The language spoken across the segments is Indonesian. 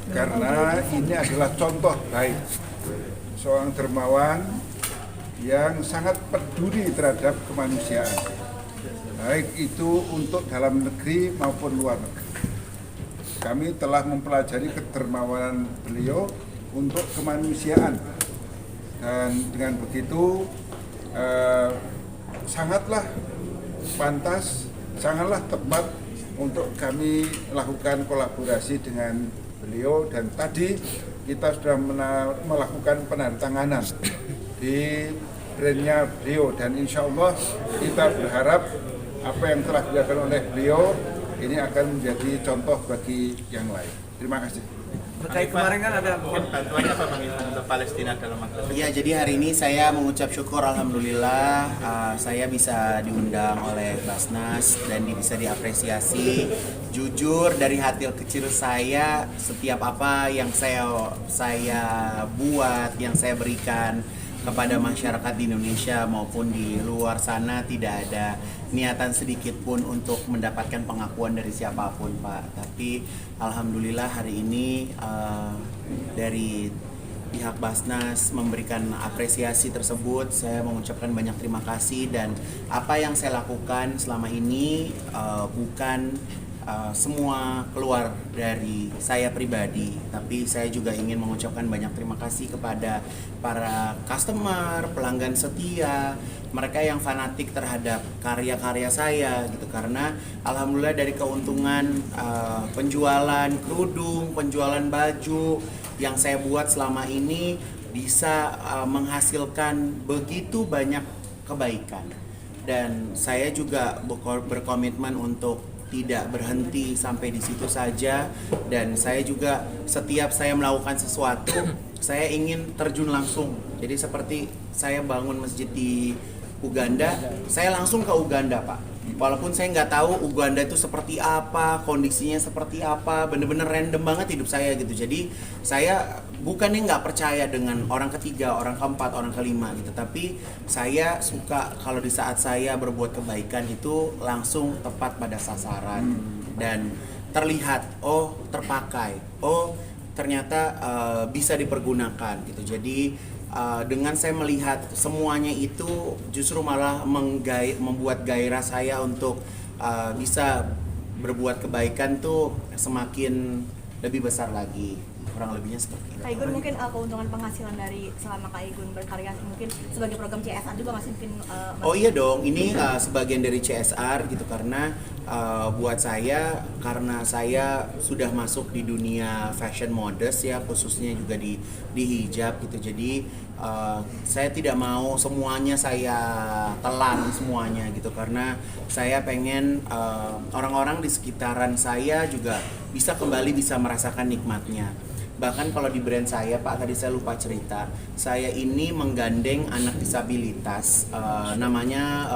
karena ini adalah contoh baik seorang dermawan yang sangat peduli terhadap kemanusiaan, baik itu untuk dalam negeri maupun luar negeri. Kami telah mempelajari kedermawanan beliau untuk kemanusiaan, dan dengan begitu sangatlah pantas, sangatlah tepat untuk kami lakukan kolaborasi dengan beliau. Dan tadi kita sudah melakukan penandatanganan di brandnya beliau, dan insya Allah kita berharap apa yang telah dilakukan oleh beliau ini akan menjadi contoh bagi yang lain. Terima kasih. Terkait kemarin kan ada bantuannya apa Bang untuk Palestina dalam waktu itu? Iya, jadi hari ini saya mengucap syukur alhamdulillah saya bisa diundang oleh Basnas dan bisa diapresiasi. Jujur dari hati kecil saya, setiap apa yang saya buat, yang saya berikan kepada masyarakat di Indonesia maupun di luar sana, tidak ada niatan sedikit pun untuk mendapatkan pengakuan dari siapapun, Pak. Tapi alhamdulillah hari ini dari pihak Basnas memberikan apresiasi tersebut. Saya mengucapkan banyak terima kasih, dan apa yang saya lakukan selama ini bukan semua keluar dari saya pribadi, tapi saya juga ingin mengucapkan banyak terima kasih kepada para customer, pelanggan setia, mereka yang fanatik terhadap karya-karya saya gitu, karena alhamdulillah dari keuntungan penjualan kerudung, penjualan baju yang saya buat selama ini bisa menghasilkan begitu banyak kebaikan, dan saya juga berkomitmen untuk tidak berhenti sampai di situ saja. Dan saya juga setiap saya melakukan sesuatu saya ingin terjun langsung. Jadi seperti saya bangun masjid di Uganda, saya langsung ke Uganda, Pak. Walaupun saya nggak tahu Uganda itu seperti apa, kondisinya seperti apa, bener-bener random banget hidup saya gitu. Jadi saya bukannya nggak percaya dengan orang ketiga, orang keempat, orang kelima gitu, tapi saya suka kalau di saat saya berbuat kebaikan itu langsung tepat pada sasaran dan terlihat, oh terpakai, oh ternyata bisa dipergunakan gitu. Jadi dengan saya melihat semuanya itu justru malah membuat gairah saya untuk bisa berbuat kebaikan tuh semakin lebih besar lagi. Kurang lebihnya seperti itu. Kak Igun, mungkin keuntungan penghasilan dari selama Kak Igun berkarya mungkin sebagai program CSR juga masih mungkin Oh iya dong, ini sebagian dari CSR gitu, karena buat saya, karena saya sudah masuk di dunia fashion modest ya, khususnya juga di hijab gitu. Jadi saya tidak mau semuanya saya telan semuanya gitu, karena saya pengen orang-orang di sekitaran saya juga bisa kembali bisa merasakan nikmatnya. Bahkan kalau di brand saya, Pak, tadi saya lupa cerita, saya ini menggandeng anak disabilitas, namanya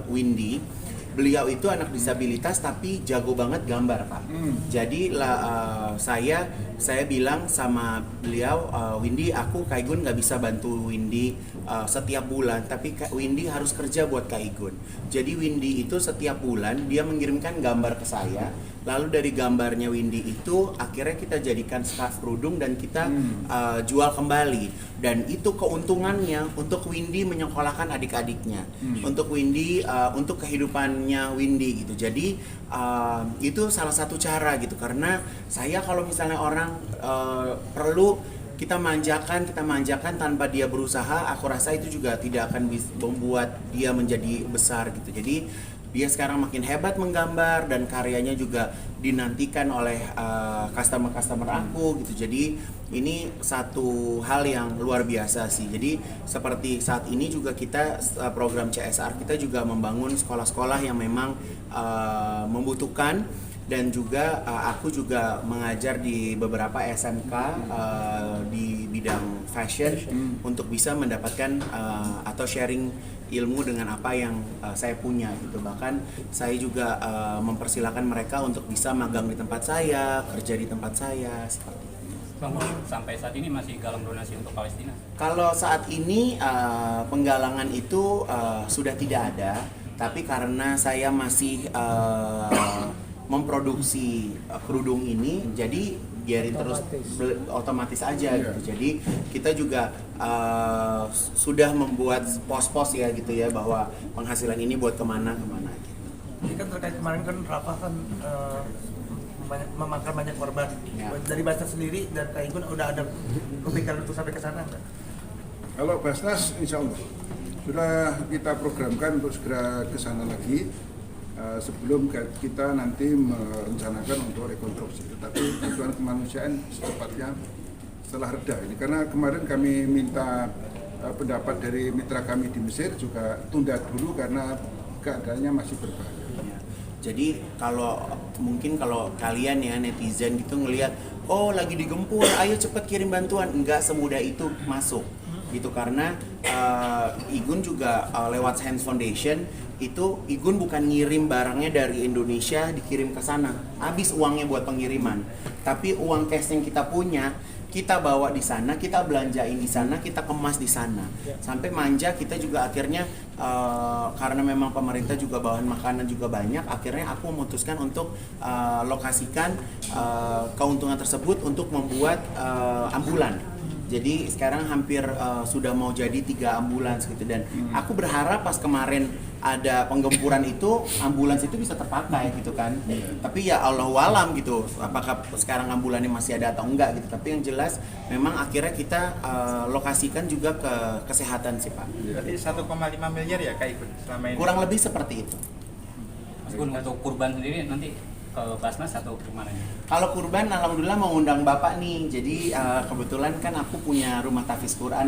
Windy. Beliau itu anak disabilitas tapi jago banget gambar, Pak. Jadi saya bilang sama beliau, Windy, aku Kak Igun nggak bisa bantu Windy setiap bulan, tapi Windy harus kerja buat Kak Igun. Jadi Windy itu setiap bulan dia mengirimkan gambar ke saya, lalu dari gambarnya Windy itu akhirnya kita jadikan scarf kerudung dan kita jual kembali. Dan itu keuntungannya untuk Windy menyekolahkan adik-adiknya, untuk Windy, untuk kehidupannya Windy gitu. Jadi itu salah satu cara gitu, karena saya kalau misalnya orang perlu kita manjakan tanpa dia berusaha, aku rasa itu juga tidak akan membuat dia menjadi besar gitu. Jadi dia sekarang makin hebat menggambar dan karyanya juga dinantikan oleh customer aku gitu. Jadi ini satu hal yang luar biasa sih. Jadi seperti saat ini juga kita program CSR kita juga membangun sekolah-sekolah yang memang membutuhkan, dan juga aku juga mengajar di beberapa SMK di bidang fashion untuk bisa mendapatkan atau sharing ilmu dengan apa yang saya punya gitu. Bahkan saya juga mempersilahkan mereka untuk bisa magang di tempat saya, kerja di tempat saya seperti itu. Bang, sampai saat ini masih galang donasi untuk Palestina? Kalau saat ini penggalangan itu sudah tidak ada, tapi karena saya masih memproduksi kerudung ini, jadi biarin terus otomatis aja gitu. Jadi kita juga sudah membuat pos-pos ya gitu ya, bahwa penghasilan ini buat kemana gitu. Ini kan terkait kemarin kan Rafa kan memakan banyak korban. Ya. Dari Basnas sendiri dan Kak Igun udah ada kepikiran untuk sampai ke sana nggak? Kalau Basnas insya Allah sudah kita programkan untuk segera ke sana lagi sebelum kita nanti merencanakan untuk rekonstruksi. Tetapi bantuan kemanusiaan secepatnya setelah reda ini, karena kemarin kami minta pendapat dari mitra kami di Mesir juga tunda dulu karena keadaannya masih berbahaya. Jadi mungkin kalau kalian ya netizen gitu ngelihat, oh lagi digempur, ayo cepet kirim bantuan, enggak semudah itu masuk gitu, karena Igun juga lewat Hands Foundation itu Igun bukan ngirim barangnya dari Indonesia dikirim ke sana, habis uangnya buat pengiriman, tapi uang cash yang kita punya kita bawa di sana, kita belanjain di sana, kita kemas di sana. Sampai manja kita juga akhirnya karena memang pemerintah juga bawahan makanan juga banyak, akhirnya aku memutuskan untuk lokasikan keuntungan tersebut untuk membuat ambulan. Jadi sekarang hampir sudah mau jadi 3 ambulans gitu, dan aku berharap pas kemarin ada penggempuran itu ambulans itu bisa terpakai gitu kan. Tapi ya Allahu alam gitu, apakah sekarang ambulannya masih ada atau enggak gitu. Tapi yang jelas memang akhirnya kita lokasikan juga ke kesehatan sih Pak. Berarti 1,5 miliar ya Kak Igun selama ini? Kurang lebih seperti itu. Mas Gun, untuk kurban sendiri nanti ke Basnas atau gimana? Kalau kurban alhamdulillah mau ngundang Bapak nih. Jadi kebetulan kan aku punya rumah tahfiz Quran